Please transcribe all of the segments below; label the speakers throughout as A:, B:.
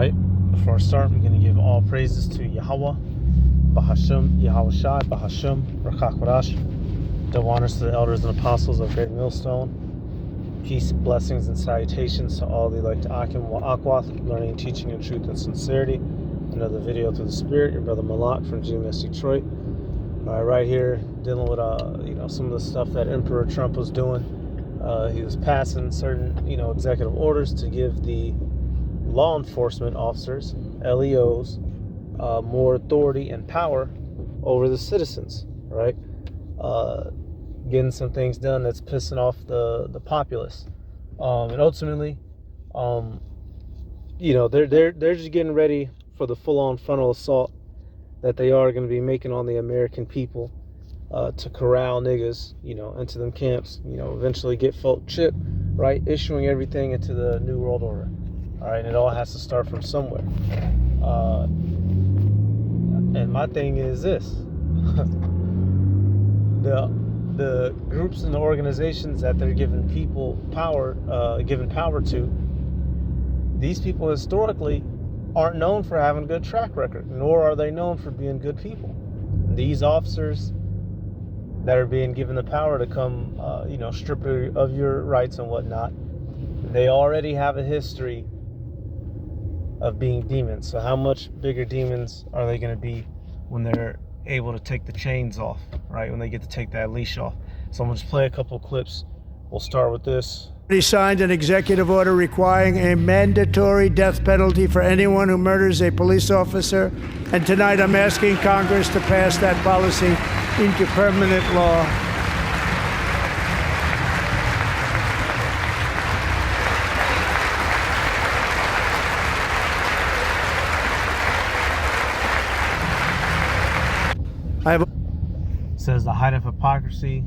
A: right? Before I start, I'm going to give all praises to Yahweh, Bahashem, Yahweh Shai, Bahashem, Rakakwadash. Double honors to the elders and apostles of Great Millstone. Peace, blessings, and salutations to all the elect Akim wa Akwath, learning, teaching, in truth and sincerity. Another video through the Spirit, your brother Malak from GMS Detroit. Right here, dealing with some of the stuff that Emperor Trump was doing. He was passing certain executive orders to give the law enforcement officers, LEOs, more authority and power over the citizens, right? Getting some things done that's pissing off the populace, and ultimately, they're just getting ready for the full-on frontal assault that they are going to be making on the American people, to corral niggas, into them camps, eventually get folk chipped, right? Issuing everything into the New World Order. All right, and it all has to start from somewhere. And my thing is this: the groups and the organizations that they're giving people power, to, these people historically aren't known for having a good track record, nor are they known for being good people. These officers that are being given the power to come, strip of your rights and whatnot, they already have a history of being demons. So how much bigger demons are they going to be when they're able to take the chains off, right? When they get to take that leash off. So I'm going to just play a couple clips. We'll start with this.
B: He signed an executive order requiring a mandatory death penalty for anyone who murders a police officer. And tonight I'm asking Congress to pass that policy into permanent law.
A: Says the height of hypocrisy.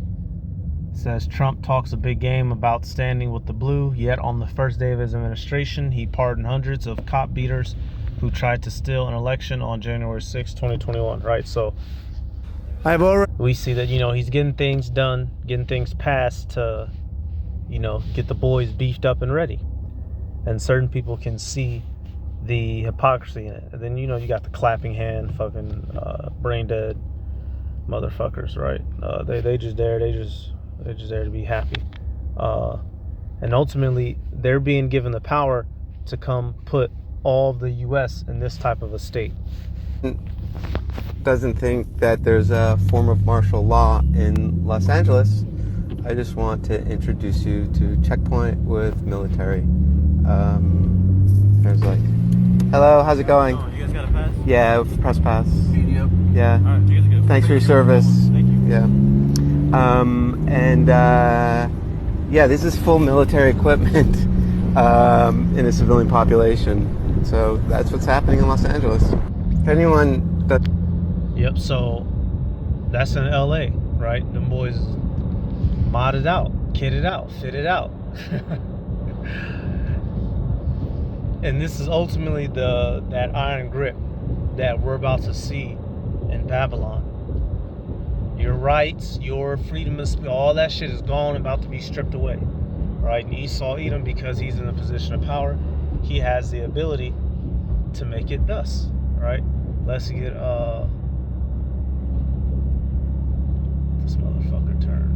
A: Says Trump talks a big game about standing with the blue, yet on the first day of his administration, he pardoned hundreds of cop beaters who tried to steal an election on January 6, 2021, right? So we see that, he's getting things done, getting things passed to, get the boys beefed up and ready. And certain people can see the hypocrisy in it. And then, you got the clapping hand, fucking brain dead motherfuckers, right? They just there to be happy, and ultimately they're being given the power to come put all of the U.S. in this type of a state.
C: Doesn't think that there's a form of martial law in Los Angeles. I just want to introduce you to Checkpoint with military. There's hello, how's it going?
A: Oh, you guys got a pass?
C: Yeah, press pass.
A: Yep.
C: Yeah.
A: All right, you guys are good.
C: Thanks for your service.
A: Thank you.
C: Yeah. This is full military equipment in a civilian population. So that's what's happening in Los Angeles. If anyone that...
A: Yep, so that's in LA, right? Them boys modded out, kitted out, fitted out. And this is ultimately that iron grip that we're about to see in Babylon. Your rights, your freedom of speech, all that shit is gone, about to be stripped away, right? And Esau Edom, because he's in a position of power, he has the ability to make it thus, right? Let's get this motherfucker turn.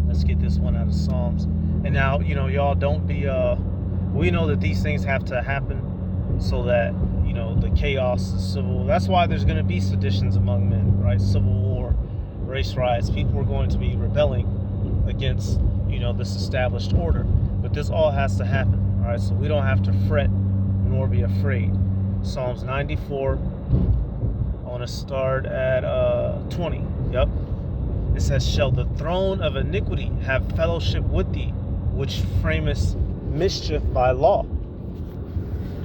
A: Let's get this one out of Psalms. And now, y'all don't be we know that these things have to happen so that the chaos, the civil, that's why there's going to be seditions among men, right? Civil war, race riots. People are going to be rebelling against this established order, but this all has to happen, all right? So we don't have to fret nor be afraid. Psalms 94, I want to start at 20. Yep. It says, shall the throne of iniquity have fellowship with thee, which framest mischief by law?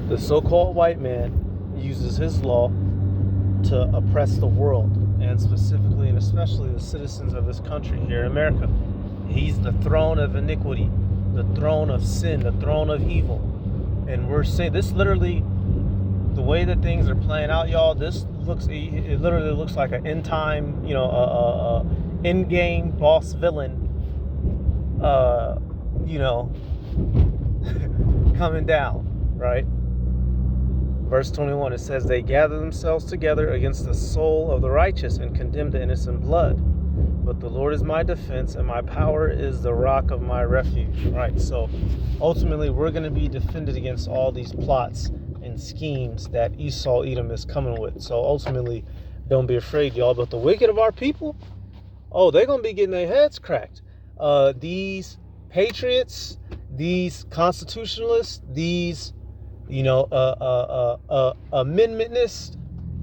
A: The so-called white man uses his law to oppress the world, and specifically and especially the citizens of this country here in America. He's the throne of iniquity, the throne of sin, the throne of evil. And we're saying this literally, the way that things are playing out, y'all, it literally looks like an end time, end game boss villain, coming down, right? Verse 21, it says, they gather themselves together against the soul of the righteous and condemn the innocent blood. But the Lord is my defense, and my power is the rock of my refuge. Right? So ultimately, we're going to be defended against all these plots and schemes that Esau Edom is coming with. So ultimately, don't be afraid, y'all. But the wicked of our people, oh, they're going to be getting their heads cracked. These patriots, these constitutionalists, these, amendmentists,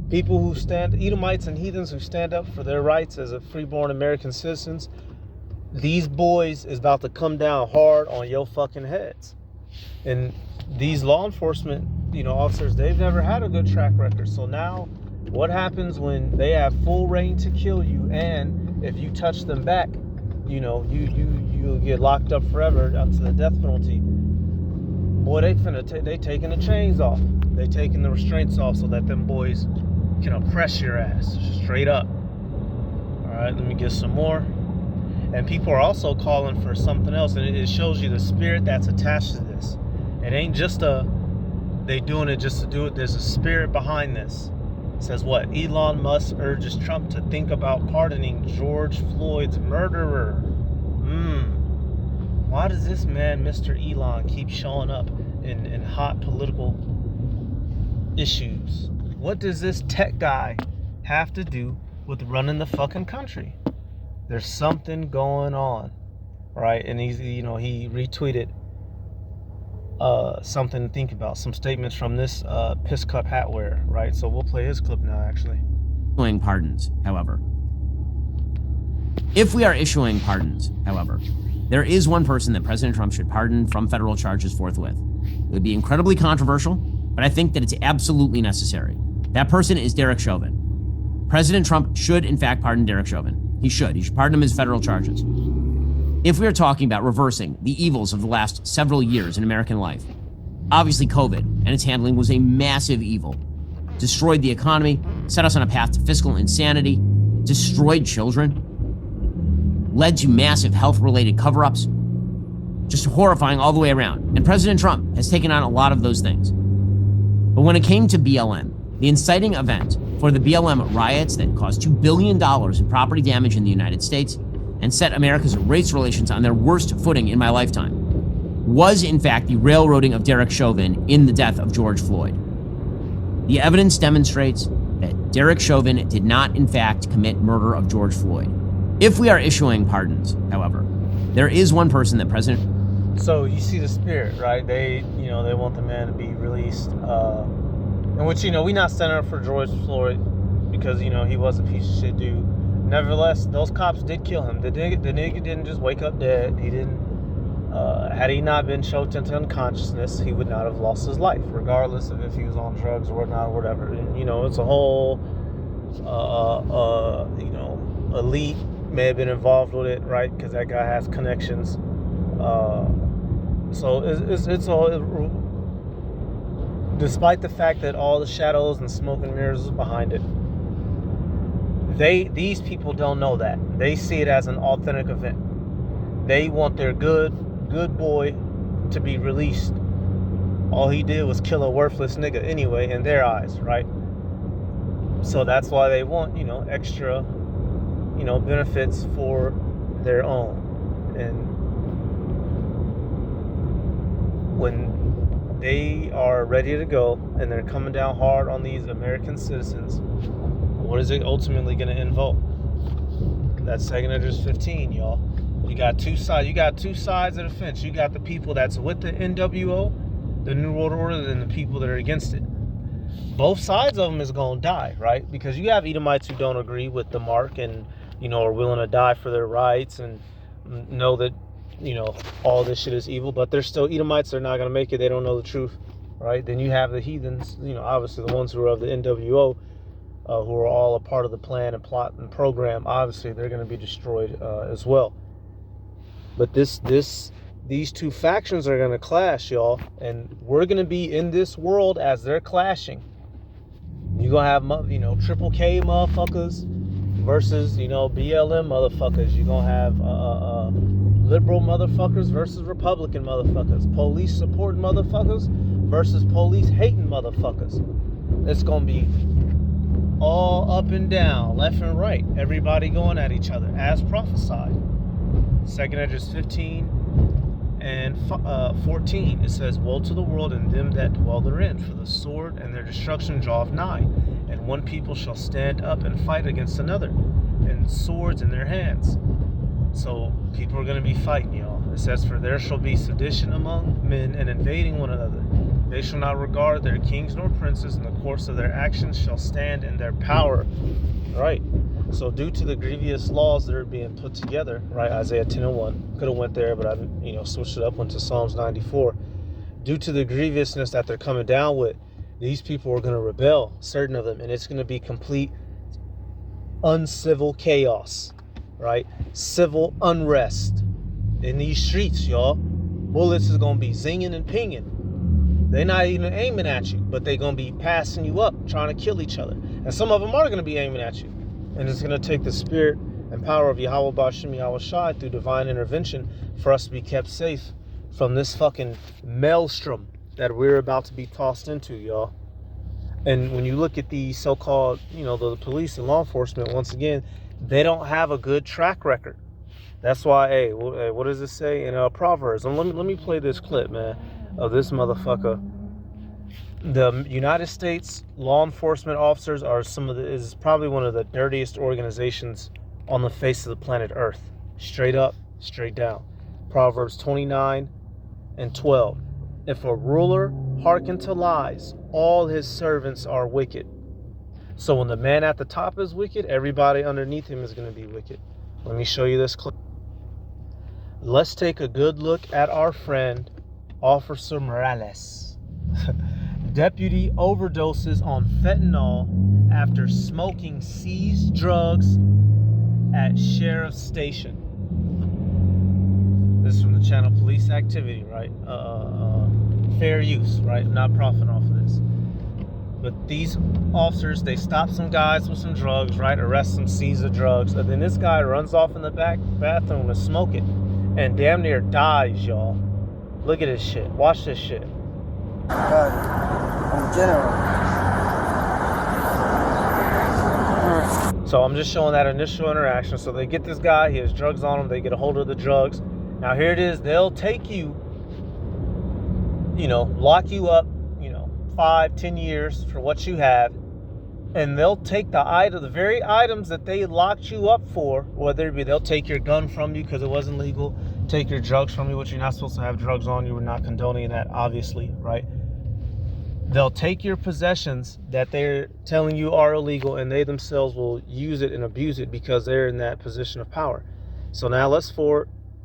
A: people who stand, Edomites and heathens who stand up for their rights as a freeborn American citizens, these boys is about to come down hard on your fucking heads. And these law enforcement, officers, they've never had a good track record. So now, what happens when they have full reign to kill you, and if you touch them back, you'll get locked up forever up to the death penalty. Boy, they taking the chains off. They taking the restraints off so that them boys can oppress your ass straight up. All right, let me get some more. And people are also calling for something else, and it shows you the spirit that's attached to this. It ain't just they doing it just to do it. There's a spirit behind this. It says what? Elon Musk urges Trump to think about pardoning George Floyd's murderer. Why does this man, Mr. Elon, keep showing up in hot political issues? What does this tech guy have to do with running the fucking country? There's something going on, right? And he retweeted something to think about, some statements from this piss cup hat wearer, right? So we'll play his clip now, actually.
D: Issuing pardons, however. If we are issuing pardons, however, there is one person that President Trump should pardon from federal charges forthwith. It would be incredibly controversial, but I think that it's absolutely necessary. That person is Derek Chauvin. President Trump should, in fact, pardon Derek Chauvin. He should pardon him his federal charges. If we are talking about reversing the evils of the last several years in American life, obviously COVID and its handling was a massive evil. Destroyed the economy, set us on a path to fiscal insanity, destroyed children, led to massive health-related cover-ups, just horrifying all the way around. And President Trump has taken on a lot of those things. But when it came to BLM, the inciting event for the BLM riots that caused $2 billion in property damage in the United States and set America's race relations on their worst footing in my lifetime, was in fact the railroading of Derek Chauvin in the death of George Floyd. The evidence demonstrates that Derek Chauvin did not in fact commit murder of George Floyd. If we are issuing pardons, however, there is one person that President...
A: So you see the spirit, right? They want the man to be released. In which, we not standing up for George Floyd because, he was a piece of shit dude. Nevertheless, those cops did kill him. The nigga didn't just wake up dead. He didn't... had he not been choked into unconsciousness, he would not have lost his life, regardless of if he was on drugs or whatnot or whatever. And, it's a whole, elite may have been involved with it, right? Because that guy has connections. So it's all, despite the fact that all the shadows and smoke and mirrors is behind it, these people don't know that. They see it as an authentic event. They want their good boy to be released. All he did was kill a worthless nigga anyway in their eyes, right? So that's why they want, extra, benefits for their own. And when they are ready to go and they're coming down hard on these American citizens, what is it ultimately going to invoke? That's 2 Esdras 15, y'all. You got two sides. You got two sides of the fence. You got the people that's with the NWO, the New World Order, and the people that are against it. Both sides of them is going to die, right? Because you have Edomites who don't agree with the mark and, are willing to die for their rights and know that, all this shit is evil. But they're still Edomites. They're not going to make it. They don't know the truth, right? Then you have the heathens, obviously the ones who are of the NWO, who are all a part of the plan and plot and program. Obviously, they're going to be destroyed as well. But these two factions are going to clash, y'all. And we're going to be in this world as they're clashing. You're going to have, Triple K motherfuckers versus, BLM motherfuckers. You're going to have liberal motherfuckers versus Republican motherfuckers. Police supporting motherfuckers versus police hating motherfuckers. It's gonna be all up and down, left and right, everybody going at each other as prophesied. 2 Esdras 15 and 14, it says, woe to the world and them that dwell therein, for the sword and their destruction draweth nigh, and one people shall stand up and fight against another, and swords in their hands. So people are going to be fighting, y'all. It says, for there shall be sedition among men, and invading one another. They shall not regard their kings nor princes, and the course of their actions shall stand in their power. Right. So due to the grievous laws that are being put together, right, Isaiah 10:1, could have went there, but I switched it up, went to Psalms 94. Due to the grievousness that they're coming down with, these people are going to rebel, certain of them, and it's going to be complete uncivil chaos, right? Civil unrest in these streets, y'all. Bullets is going to be zinging and pinging. They're not even aiming at you, but they're going to be passing you up, trying to kill each other. And some of them are going to be aiming at you. And it's going to take the spirit and power of Yahweh Bashim Yahweh Shai through divine intervention for us to be kept safe from this fucking maelstrom that we're about to be tossed into, y'all. And when you look at the so-called, the police and law enforcement, once again, they don't have a good track record. That's why, what does it say in Proverbs? And let me play this clip, man, of this motherfucker. The United States law enforcement officers is probably one of the dirtiest organizations on the face of the planet Earth. Straight up, straight down. Proverbs 29:12. If a ruler hearken to lies, all his servants are wicked. So when the man at the top is wicked, everybody underneath him is going to be wicked. Let me show you this clip. Let's take a good look at our friend, Officer Morales. Deputy overdoses on fentanyl after smoking seized drugs at sheriff's station. This is from the channel Police Activity, right? Fair use, right? I'm not profiting off of this. But these officers, they stop some guys with some drugs, right? Arrest them, seize the drugs. And then this guy runs off in the back bathroom to smoke it. And damn near dies, y'all. Look at this shit. Watch this shit.
E: I'm general.
A: So I'm just showing that initial interaction. So they get this guy, he has drugs on him, they get a hold of the drugs. Now here it is, they'll take you, lock you up, 5-10 years for what you have, and they'll take the very items that they locked you up for, whether it be they'll take your gun from you because it wasn't legal, take your drugs from you, which you're not supposed to have drugs on you, we're not condoning that, obviously, right? They'll take your possessions that they're telling you are illegal, and they themselves will use it and abuse it because they're in that position of power. So now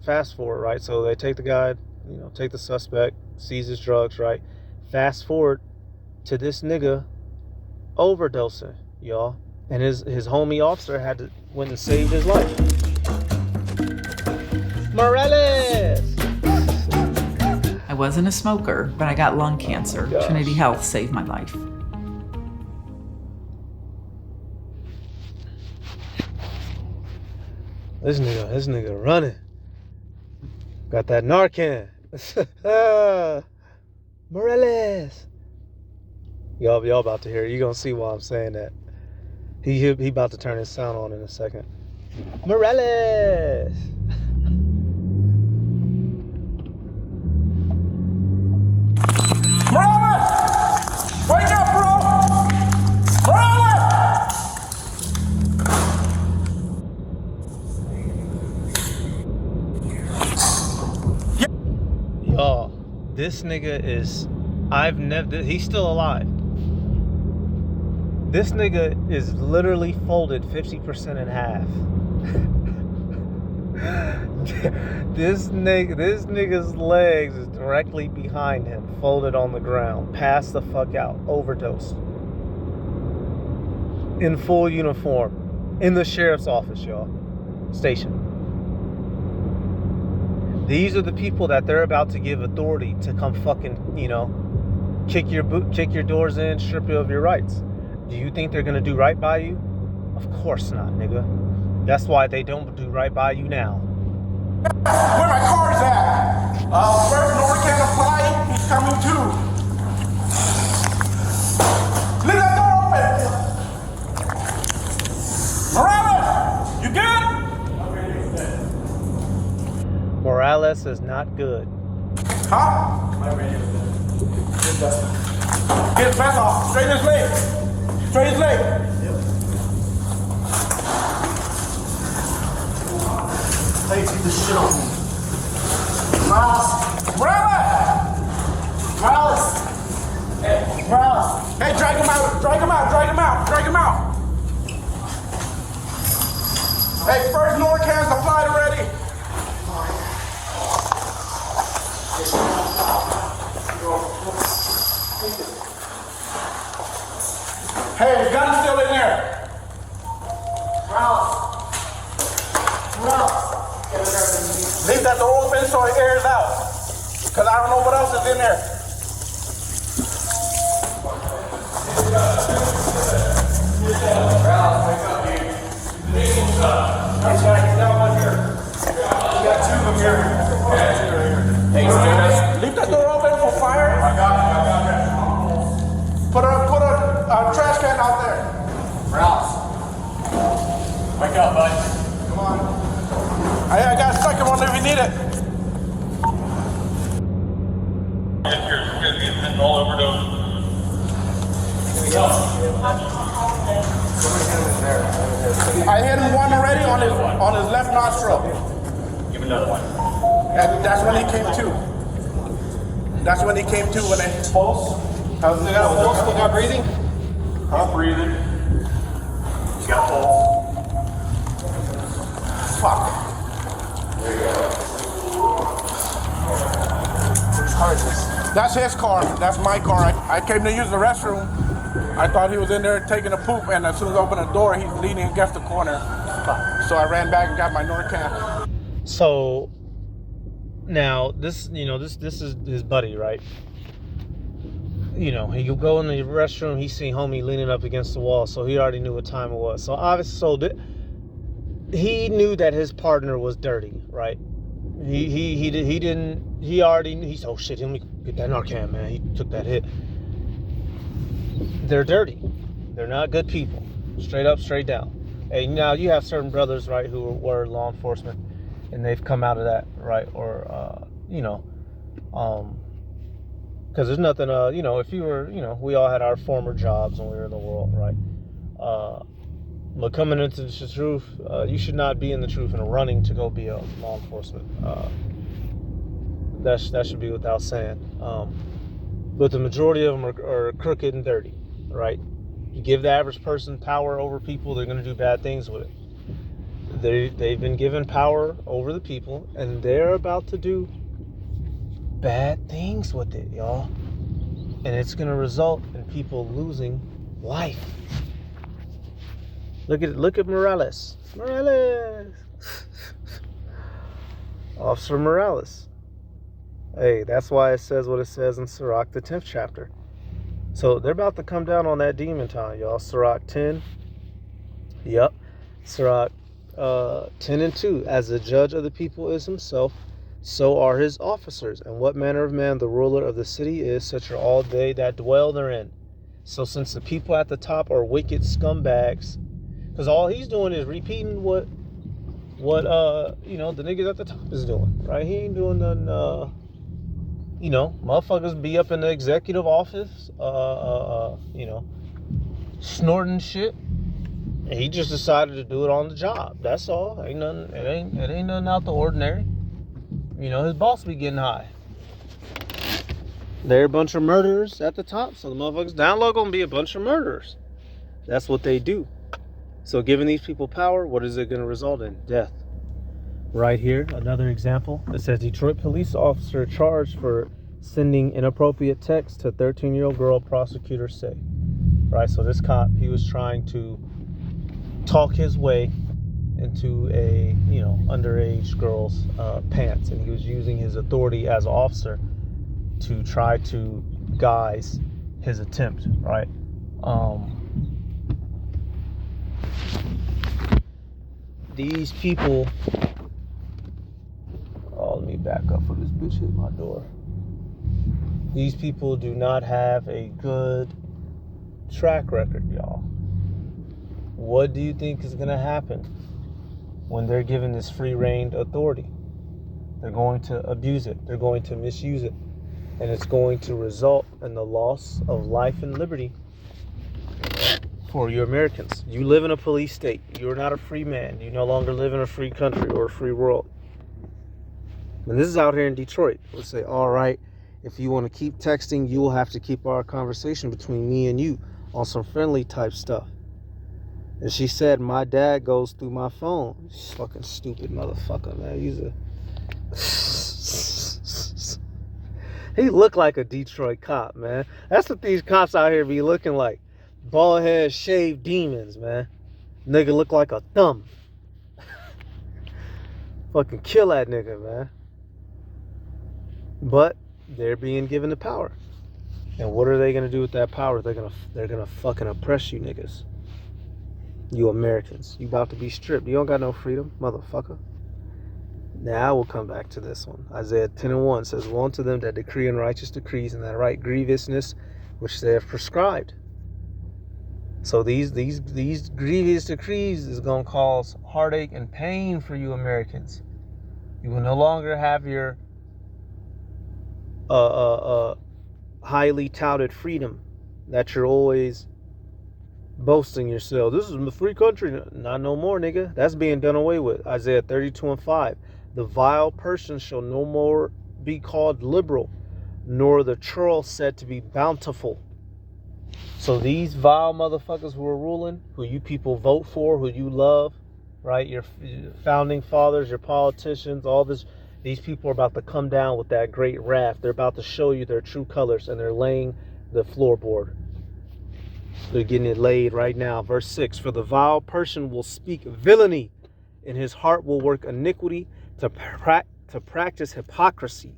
A: fast forward, right? So they take the guy, take the suspect, seize his drugs, right? Fast forward to this nigga overdosing, y'all. And his homie officer went and saved his life. Morales!
F: I wasn't a smoker, but I got lung cancer.
A: Gosh.
F: Trinity Health saved my life.
A: This nigga running. Got that Narcan. Morales. Y'all about to hear it. You're gonna see why I'm saying that. He about to turn his sound on in a second. Morales.
E: Morales! Wake up, bro! Morales!
A: Y'all, this nigga he's still alive. This nigga is literally folded 50% in half. This nigga's legs is directly behind him, folded on the ground, passed the fuck out, overdosed. In full uniform, in the sheriff's office, y'all. Station. These are the people that they're about to give authority to come fucking, kick your doors in, strip you of your rights. Do you think they're gonna do right by you? Of course not, nigga. That's why they don't do right by you now.
E: Where my car's at? First order can't apply. He's coming too.
A: MLS is not good.
E: Huh? Get his vest off. Straighten his leg. Straighten his leg.
G: Hey, keep this shit on me.
E: Morales!
G: Hey, Morales!
E: Hey, drag him out. Drag him out. Drag him out. Drag him out. Hey, first Norcans applied already. Hey, the gun's still in there.
G: Morales!
E: Leave that door open so it airs out. Because I don't know what else is in there. Leave that door open for fire. I got it. Put a trash can out there.
G: Morales! Wake up, bud.
E: Come on. I got a second one if you need it. I hit him one already on his left nostril.
G: Give me another one.
E: That's when he came to. That's when he came to when they pulse. How's it got pulse? Still got breathing?
G: I'm breathing. You got pulse.
E: Fuck.
G: There you go.
E: Whose car is this? That's his car. That's my car. I came to use the restroom. I thought he was in there taking a poop, and as soon as I opened the door, he's leaning against the corner. So I ran back and got my Norcan.
A: So now this is his buddy, right? You know, he could go in the restroom, he seen homie leaning up against the wall, so he already knew what time it was. So obviously, he knew that his partner was dirty, right? He said, oh shit, let me get that Narcan, man. He took that hit. They're dirty. They're not good people. Straight up, straight down. And now you have certain brothers, right, who were law enforcement, and they've come out of that, right? Or, because there's nothing, if you were, we all had our former jobs when we were in the world, right? But coming into the truth, you should not be in the truth and running to go be a law enforcement. That should be without saying. But the majority of them are crooked and dirty, right? You give the average person power over people, they're going to do bad things with it. They've been given power over the people, and they're about to do bad things with it, y'all. And it's going to result in people losing life. Look at Morales. Officer Morales. Hey, that's why it says what it says in Sirach, the 10th chapter. So they're about to come down on that demon time, y'all. Sirach 10. Yep. Sirach 10:2. As the judge of the people is himself, so are his officers. And what manner of man the ruler of the city is, such are all they that dwell therein. So since the people at the top are wicked scumbags, because all he's doing is repeating what the niggas at the top is doing, right? He ain't doing nothing. Motherfuckers be up in the executive office, snorting shit. And he just decided to do it on the job. That's all. Ain't nothing. It ain't nothing out the ordinary. His boss be getting high. They're a bunch of murderers at the top, so the motherfuckers down low gonna be a bunch of murderers. That's what they do. So giving these people power, what is it gonna result in? Death. Right here, another example. It says Detroit police officer charged for sending inappropriate text to 13-year-old girl, prosecutors say. Right, so this cop, he was trying to talk his way into a underage girl's pants, and he was using his authority as an officer to try to guise his attempt, right? These people, let me back up for this bitch hit my door. These people do not have a good track record, y'all. What do you think is going to happen when they're given this free-reign authority? They're going to abuse it. They're going to misuse it. And it's going to result in the loss of life and liberty for you Americans. You live in a police state. You're not a free man. You no longer live in a free country or a free world. And this is out here in Detroit. Let's say, all right, if you want to keep texting, you will have to keep our conversation between me and you on some friendly type stuff. And she said, my dad goes through my phone. She's fucking stupid motherfucker, man. He's a... He looked like a Detroit cop, man. That's what these cops out here be looking like. Bald head, shaved demons, man. Nigga look like a thumb. Fucking kill that nigga, man. But they're being given the power. And what are they gonna do with that power? They're gonna fucking oppress you niggas. You Americans. You about to be stripped. You don't got no freedom, motherfucker. Now we'll come back to this one. Isaiah 10:1 says, woe unto them that decree unrighteous decrees and that write grievousness which they have prescribed. So these grievous decrees is going to cause heartache and pain for you Americans. You will no longer have your highly touted freedom that you're always boasting yourself. This is a free country. Not no more, nigga. That's being done away with. Isaiah 32:5. The vile person shall no more be called liberal, nor the churl said to be bountiful. So these vile motherfuckers who are ruling, who you people vote for, who you love, right? Your founding fathers, your politicians, all this. These people are about to come down with that great wrath. They're about to show you their true colors, and they're laying the floorboard. They're getting it laid right now. Verse 6, for the vile person will speak villainy, and his heart will work iniquity to practice hypocrisy,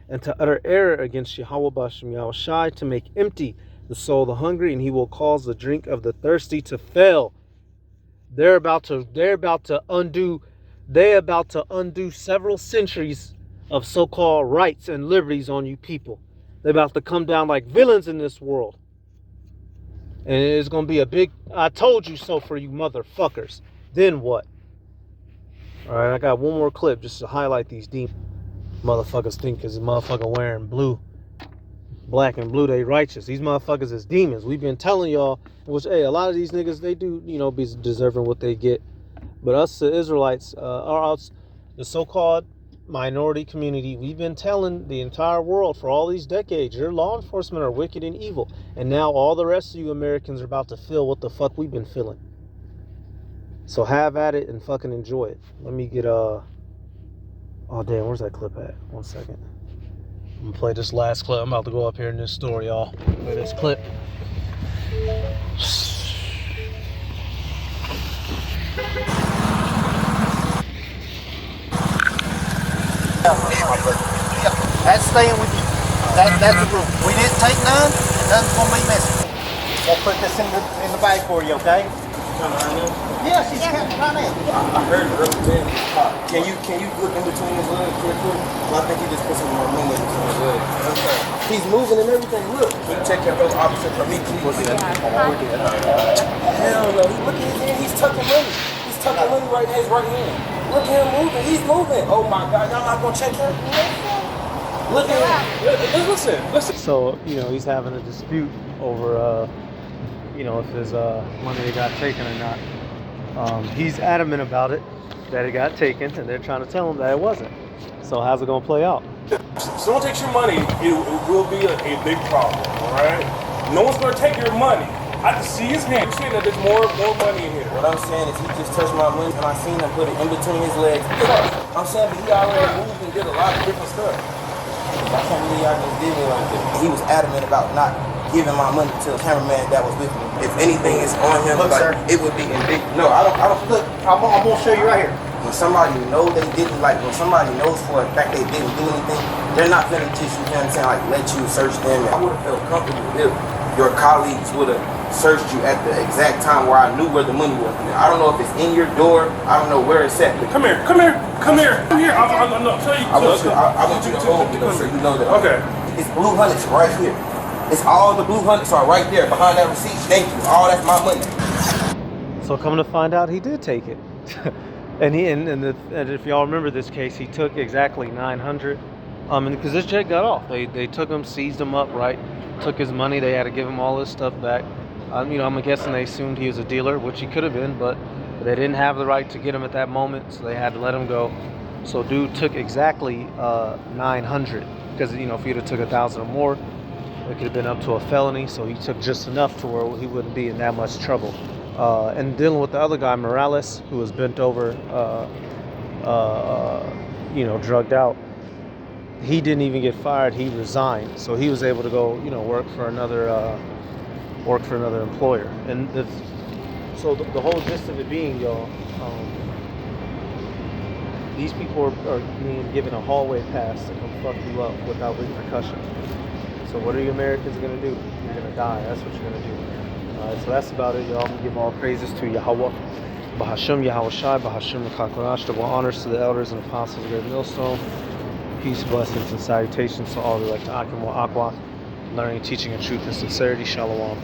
A: and to utter error against Yahweh Bashem Yahushai, to make empty the soul of the hungry, and he will cause the drink of the thirsty to fail. They're about to undo several centuries of so-called rights and liberties on you people. They're about to come down like villains in this world. And it's going to be a big, I told you so for you motherfuckers. Then what? All right, I got one more clip just to highlight these demons. Motherfuckers think because motherfucker wearing blue, black and blue, they righteous. These motherfuckers is demons. We've been telling y'all, which, hey, a lot of these niggas, they do, be deserving what they get. But us, the Israelites, the so-called minority community, we've been telling the entire world for all these decades, your law enforcement are wicked and evil. And now all the rest of you Americans are about to feel what the fuck we've been feeling. So have at it and fucking enjoy it. Let me get, oh damn, where's that clip at? 1 second. I'm gonna play this last clip. I'm about to go up here in this store, y'all. Play this clip.
H: That's staying with you. That's the rule. We didn't take none. None's gonna be missing. We'll put this in the bag for you, okay? Yeah, she's counting right now.
E: I heard the early man. Can you look in between his legs real quick? Well, I think he just put some more room in between his legs. Okay. He's moving and everything. Look. Can you check that brother opposite from me, please? Hell no. Look at his hand. He's tucking money. He's tucking money right in his right hand. Look at him moving. He's moving. Oh my God. Y'all not gonna check him? Look at him. Listen.
A: So, he's having a dispute over, if his money got taken or not. He's adamant about it, that it got taken, and they're trying to tell him that it wasn't. So how's it gonna play out?
I: If someone takes your money, it will be a big problem, all right? No one's gonna take your money. I can see his hand. You're saying that there's more money in here.
E: What I'm saying is he just touched my money and I seen him put it in between his legs. I'm saying but he already moved and did a lot of different stuff. I can't believe y'all just did me like this. He was adamant about not giving my money to the cameraman that was with me. If anything is on him, look, like, sir, it would be indicative. No, I don't look, I'm gonna show you right here. When somebody know they didn't, when somebody knows for a fact they didn't do anything, they're not gonna just, let you search them. I would have felt comfortable if your colleagues would have searched you at the exact time where I knew where the money was. I don't know if it's in your door, I don't know where it's at.
I: Come here. I'll show you.
E: I want you to hold me so you know that.
I: Okay.
E: It's Blue Hunters right here. It's all the Blue Hunters are right there behind that receipt. Thank you. All that's my money.
A: So coming to find out, he did take it. And and if y'all remember this case, he took exactly 900. And because this jet got off, they took him, seized him up, right? Took his money. They had to give him all his stuff back. I'm guessing they assumed he was a dealer, which he could have been, but they didn't have the right to get him at that moment, so they had to let him go. So dude took exactly 900, because if he'd have took 1,000 or more, it could have been up to a felony. So he took just enough to where he wouldn't be in that much trouble. And dealing with the other guy, Morales, who was bent over, drugged out. He didn't even get fired. He resigned, so he was able to go, work for another employer. And so the whole gist of it being, y'all, these people are being given a hallway pass to come fuck you up without repercussion. So what are you Americans gonna do? You're gonna die. That's what you're gonna do. So that's about it, y'all. I'm gonna give all praises to Yahweh, Bahasham Yahweh Shai, Bahasham Kakarash, double honors to the elders and apostles of Great Millstone. Peace, blessings, and salutations to all who like to Akim wa Akwa, learning, teaching, and truth and sincerity. Shalom.